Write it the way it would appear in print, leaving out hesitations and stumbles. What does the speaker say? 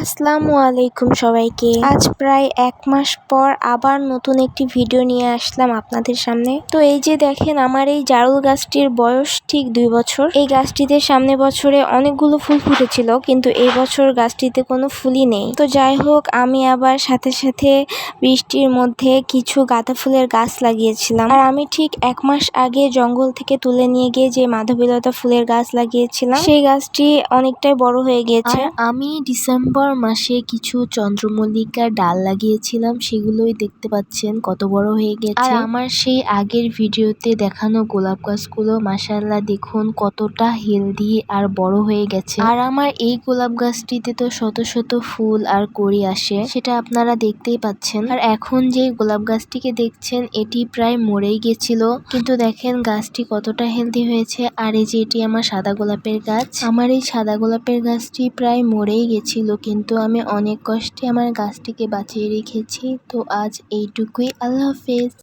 আসসালামু আলাইকুম সবাইকে। আজ প্রায় 1 মাস পর আবার নতুন একটি ভিডিও নিয়ে আসলাম আপনাদের সামনে। তো এই যে দেখেন, আমার এই জারুল গাছটির বয়স ঠিক 2 বছর। এই গাছটিতে সামনে বছরে অনেকগুলো ফুল ফুটেছিল, কিন্তু এই বছর গাছটিতে কোনো ফুলই নেই। তো যাই হোক, আমি আবার সাথে সাথে বৃষ্টির মধ্যে কিছু গাঁদা ফুলের গাছ লাগিয়েছিলাম। আর আমি ঠিক 1 মাস আগে জঙ্গল থেকে তুলে নিয়ে গিয়ে যে মাধবীলতা ফুলের গাছ লাগিয়েছিলাম, সেই গাছটি অনেকটাই বড় হয়ে গিয়েছে। আমি ডিসেম্বর মাসে কিছু চন্দ্রমল্লিকার ডাল লাগিয়েছিলাম, সেগুলোই দেখতে পাচ্ছেন কত বড় হয়ে গেছে। আর আমার সেই আগের ভিডিওতে দেখানো গোলাপ গাছগুলো মাশাআল্লাহ দেখুন কতটা হেলদি আর বড় হয়ে গেছে। আর আমার এই গোলাপ গাছটিতে তো শত শত ফুল আর কড়ি আসে, সেটা আপনারা দেখতেই পাচ্ছেন। আর এখন যে গোলাপ গাছটিকে দেখছেন, এটি প্রায় মরেই গেছিল, কিন্তু দেখেন গাছটি কতটা হেলদি হয়েছে। আর এই যে এটি আমার সাদা গোলাপের গাছ। আমার এই সাদা গোলাপের গাছটি প্রায় মরেই গেছিল, কিন্তু আমি অনেক কষ্টে আমার গাছটিকে বাঁচিয়ে রেখেছি। তো আজ এইটুকুই, আল্লাহ হাফেজ।